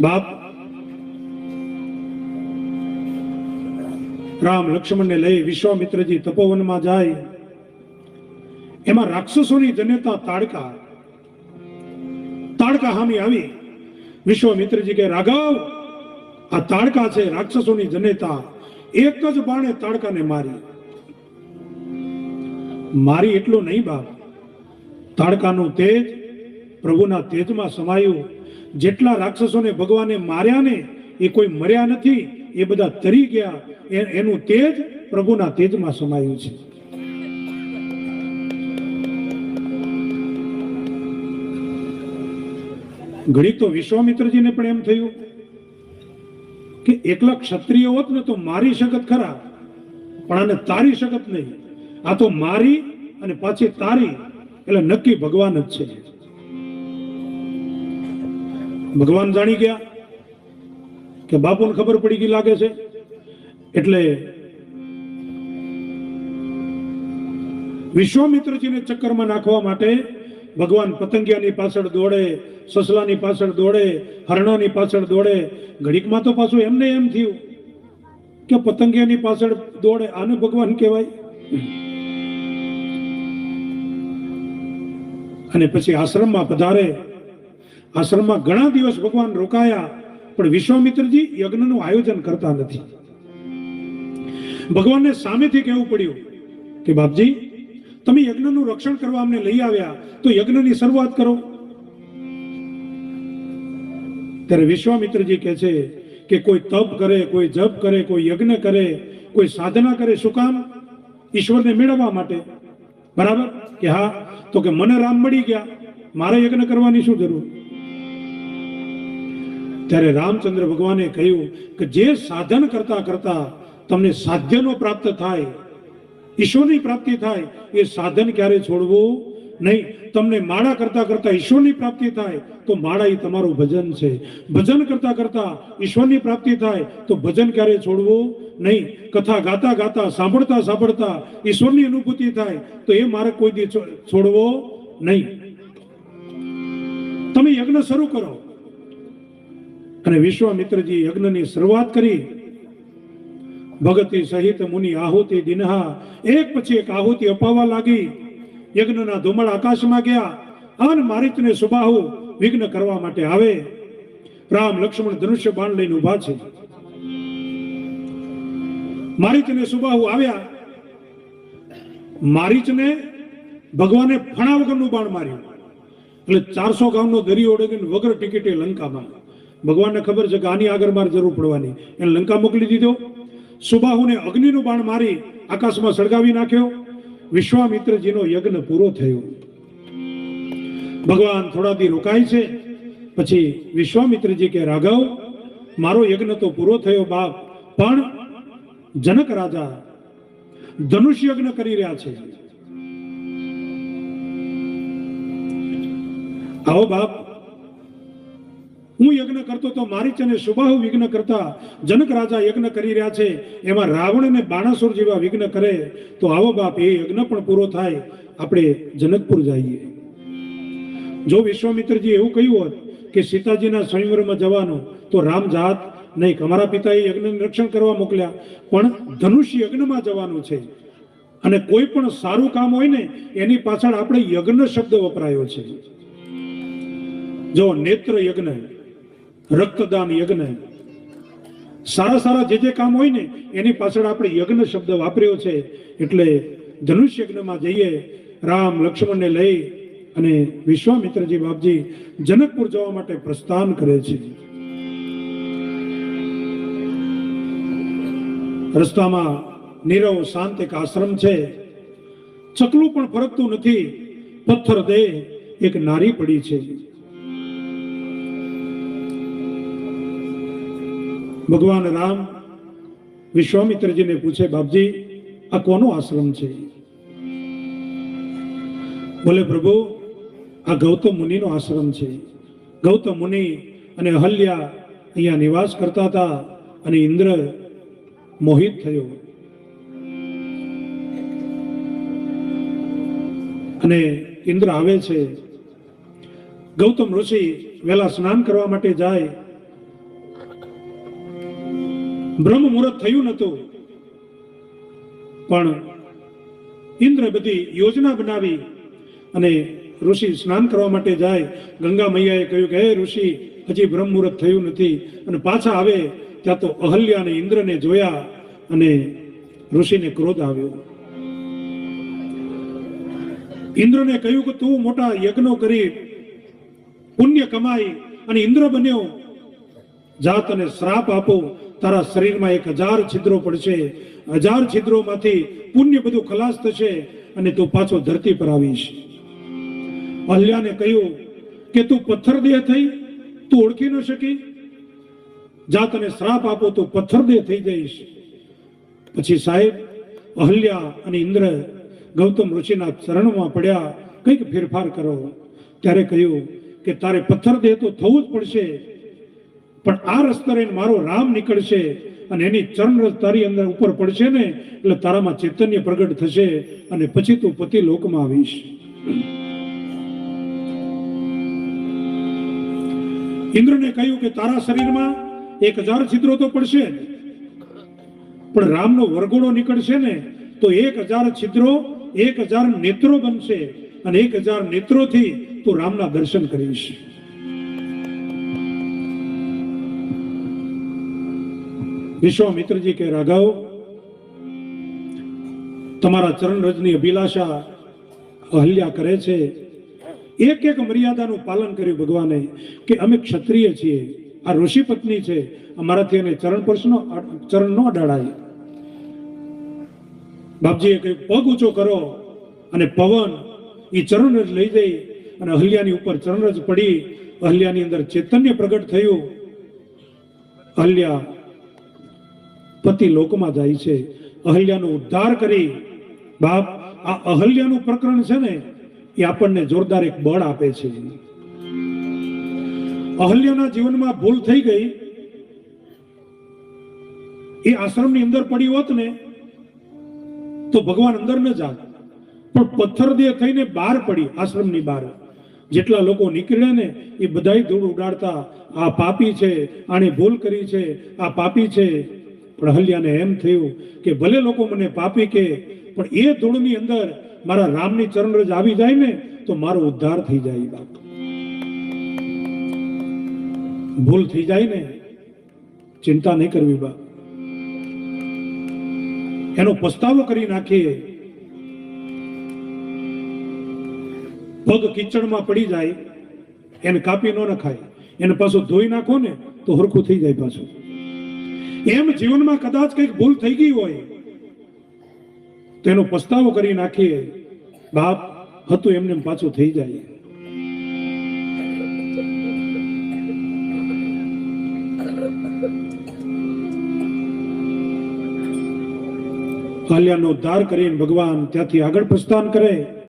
બાપ રામ લક્ષ્મણને લઈ વિશ્વામિત્રજી તપોવનમાં જાય. એમાં રાક્ષસોની જનેતા તાડકા સામે આવી. વિશ્વામિત્રજી કે રાઘવ, આ તાડકા છે રાક્ષસોની જનેતા. એક જ બાણે તાડકાને મારી એટલું નહીં બાપ, તાડકાનું તેજ પ્રભુના તેજમાં સમાયું. જેટલા રાક્ષસોને ભગવાને માર્યા ને એ કોઈ મર્યા નથી, એ બધા તરી ગયા. એનું તેજ પ્રભુના તેજમાં સમાયું છે. ઘડીક તો વિશ્વામિત્રજીને પણ એમ થયું કે એકલા ક્ષત્રિય હોત ને તો મારી શકત ખરા, પણ આને તારી શકત નહીં. આ તો મારી અને પાછી તારી, એટલે નક્કી ભગવાન જ છે. ભગવાન જાણી ગયા કે બાપુને ખબર પડી ગઈ લાગે છે. એટલે વિશ્વામિત્રજીને ચક્કરમાં નાખવા માટે ભગવાન પતંગિયાની પાછળ દોડે, સસલાની પાછળ દોડે, હરણાની પાછળ દોડે. ઘડીકમાં તો પાછું એમને એમ થયું કે પતંગિયાની પાછળ દોડે આને ભગવાન કહેવાય. અને પછી આશ્રમમાં પધારે. આશ્રમમાં ઘણા દિવસ ભગવાન રોકાયા, પણ વિશ્વામિત્રજી યજ્ઞનું આયોજન કરતા નથી. ભગવાનને સામેથી કહેવું પડ્યું કે બાપજી, તમે યજ્ઞનું રક્ષણ કરવા અમને લઈ આવ્યા, તો યજ્ઞની શરૂઆત કરો. ત્યારે વિશ્વામિત્રજી કહે છે કે કોઈ તપ કરે, કોઈ જપ કરે, કોઈ યજ્ઞ કરે, કોઈ સાધના કરે. શું કામ? ઈશ્વરને મેળવવા માટે. બરાબર કે હા? તો કે મને રામ મળી ગયા, મારે યજ્ઞ કરવાની શું જરૂર? ત્યારે રામચંદ્ર ભગવાને કહ્યું કે જે સાધન કરતા કરતા તમને સાધ્યનો પ્રાપ્ત થાય, ઈશ્વરની પ્રાપ્તિ થાય, એ સાધન ક્યારે છોડવું નહીં. તમને માળા કરતા કરતા ઈશ્વરની પ્રાપ્તિ થાય તો માળા એ તમારું ભજન છે. ભજન કરતા કરતા ઈશ્વરની પ્રાપ્તિ થાય તો ભજન ક્યારે છોડવું નહીં. કથા ગાતા ગાતા, સાંભળતા સાંભળતા ઈશ્વરની અનુભૂતિ થાય તો એ મારે કોઈ દી છોડવો નહીં. તમે યજ્ઞ શરૂ કરો. અને વિશ્વામિત્રજી યજ્ઞની શરૂઆત કરી. ભગતિ સહિત મુનિ આહુતિ દિનહા, એક પછી એક આહુતિ અપાવવા લાગી. યજ્ઞના ધુમળ આકાશમાં ગયા. અને મારીચને સુબાહુ વિઘ્ન કરવા માટે આવે. રામ લક્ષ્મણ ધનુષ્ય બાણ લઈને ઉભા છે. મારીચને સુબાહુ આવ્યા. મારીચને ભગવાને ફણા વગરનું બાણ માર્યું. એટલે 400 ગામનો દરિયો ઓળંગીને વગર ટિકિટે લંકામાં. ભગવાનને ખબર છે કે આની આગળ મારે જરૂર પડવાની, એને લંકા મોકલી દીધો. સુબાહુને અગ્નિનું બાણ મારી આકાશમાં સળગાવી નાખ્યો. વિશ્વામિત્રજીનો યજ્ઞ પૂરો થયો. ભગવાન થોડા દી રોકાય છે. પછી વિશ્વામિત્રજી કે રાઘવ, મારો યજ્ઞ તો પૂરો થયો બાપ, પણ જનક રાજા ધનુષ યજ્ઞ કરી રહ્યા છે. આવો બાપ, હું યજ્ઞ કરતો તો મારીચ અને સુબાહુ વિઘ્ન કરતા, જનક રાજા યજ્ઞ કરી રહ્યા છે. એમાં રાવણ અને બાણાસુર જેવા વિઘ્ન કરે, તો આવો બાપ, એ યજ્ઞ પણ પૂરો થાય, આપણે જનકપુર જઈએ. જો વિશ્વામિત્રજી એવું કહ્યું હોત કે સીતાજીના સ્વયંવરમાં જવાનું, તો રામ જાત નહીં. અમારા પિતાએ યજ્ઞનું રક્ષણ કરવા મોકલ્યા, પણ ધનુષ્ય યજ્ઞમાં જવાનું છે. અને કોઈ પણ સારું કામ હોય ને એની પાછળ આપણે યજ્ઞ શબ્દ વપરાયો છે. જો નેત્ર યજ્ઞ, રક્તદાન યજ્ઞ, સારા સારા જે કામ હોય ને એની પાછળ આપણે યજ્ઞ શબ્દ વાપર્યો છે. એટલે ધનુષ્ય યજ્ઞમાં જઈએ. રામ લક્ષ્મણને લઈ અને વિશ્વામિત્રજી બાપજી જનકપુર જવા માટે પ્રસ્થાન કરે છે. રસ્તામાં નીરવ શાંત એક આશ્રમ છે. ચકલું પણ ફરકતું નથી. પથ્થર દે એક નારી પડી છે. ભગવાન રામ વિશ્વામિત્રજીને પૂછે, બાપજી આ કોનો આશ્રમ છે? બોલે, પ્રભુ આ ગૌતમ મુનિનો આશ્રમ છે. ગૌતમ મુનિ અને અહલ્યા અહીંયા નિવાસ કરતા હતા અને ઇન્દ્ર મોહિત થયો અને ઇન્દ્ર આવે છે. ગૌતમ ઋષિ વહેલા સ્નાન કરવા માટે જાય. બ્રહ્મ મુહૂર્ત થયું નતું, પણ ઇન્દ્ર બધી યોજના બનાવી અને ઋષિ સ્નાન કરવા માટે જાય. ગંગા મૈયાએ કહ્યું કે હે ઋષિ, હજી બ્રહ્મ મુહૂર્ત થયું નથી. અને પાછા આવે ત્યાં તો અહલ્યા અને ઇન્દ્રને જોયા અને ઋષિને ક્રોધ આવ્યો. ઇન્દ્રને કહ્યું કે તું મોટા યજ્ઞો કરી પુણ્ય કમાઈ અને ઇન્દ્ર બન્યો, જાત અને શ્રાપ આપો, તારા શરીરમાં 1000 છિદ્રો પડશે, 1000 છિદ્રોમાંથી પુણ્ય બધું ખલાસ થશે અને તું પાછો ધરતી પર આવીશ. અહલ્યાને કહ્યું કે તું પથ્થર દેહ થઈ, તું ઓળખી ન શકી, જાત અને શ્રાપ આપો તો પથ્થર દેહ થઈ જઈશ. પછી સાહેબ અહલ્યા અને ઇન્દ્ર ગૌતમ ઋષિના ચરણમાં પડ્યા, કંઈક ફેરફાર કરો. ત્યારે કહ્યું કે તારે પથ્થર દેહ તો થવું જ પડશે, પણ આ રસ્તે મારો રામ નીકળશે અને એની ચરણ રસ તારી અંદર ઉપર પડશે ને એટલે તારામાં ચૈતન્ય પ્રગટ થશે અને પછી તું પતિ લોકમાં આવીશ. ઇન્દ્રને કહ્યું કે તારા શરીરમાં 1000 છિદ્રો તો પડશે, પણ રામનો વરઘોડો નીકળશે ને તો 1000 છિદ્રો 1000 નેત્રો બનશે અને 1000 નેત્રોથી તું રામના દર્શન કરીશ. વિશ્વામિત્રજી કે રાઘવ, તમારા ચરણ રજની અભિલાષા અહલ્યા કરે છે. એક એક મર્યાદાનું પાલન કર્યું ભગવાને કે અમે ક્ષત્રિય છીએ, આ ઋષિ પત્ની છે, અમારાથી એને ચરણ ન અડાડાય. બાપજીએ કહ્યું પગ ઊંચો કરો અને પવન એ ચરણરજ લઈ જઈ અને અહલ્યાની ઉપર ચરણરજ પડી. અહલ્યાની અંદર ચૈતન્ય પ્રગટ થયું. અહલ્યા પતિ લોકમાં જાય છે. અહલ્યાનો ઉદ્ધાર કરી. બાપ, આ અહલ્યાનું પ્રકરણ છે ને એ આપણને જોરદાર એક બળ આપે છે. અહલ્યાના જીવનમાં ભૂલ થઈ ગઈ, એ આશ્રમની અંદર પડી હોત ને તો ભગવાન અંદર ન જાત, પણ પથ્થર દેહ થઈને બહાર પડી, આશ્રમની બહાર. જેટલા લોકો નીકળે ને એ બધાય ધૂળ ઉડાડતા, આ પાપી છે, આણે ભૂલ કરી છે, આ પાપી છે. પણ અહલ્યાને એમ થયું કે ભલે લોકો મને પાપી કે, પણ એ ધૂળની અંદર મારા રામની ચરણરજ આવી જાય ને તો મારો ઉદ્ધાર થઈ જાય. બાપ, ભૂલ થઈ જાય ને ચિંતા નહીં કરવી બાપ, એનો પસ્તાવો કરી નાખીએ. પગ કિચડમાં પડી જાય એને કાપી ન નખાય, એને પાછું ધોઈ નાખો ને તો હરખું થઈ જાય પાછું. એમ જીવનમાં કદાચ કંઈક ભૂલ થઈ ગઈ હોય તો એનો પસ્તાવો કરી નાખીએ. બાપ, હતું એમને પાછું થઈ જાય. અહલ્યાનો ઉદ્ધાર કરીને ભગવાન ત્યાંથી આગળ પ્રસ્થાન કરે.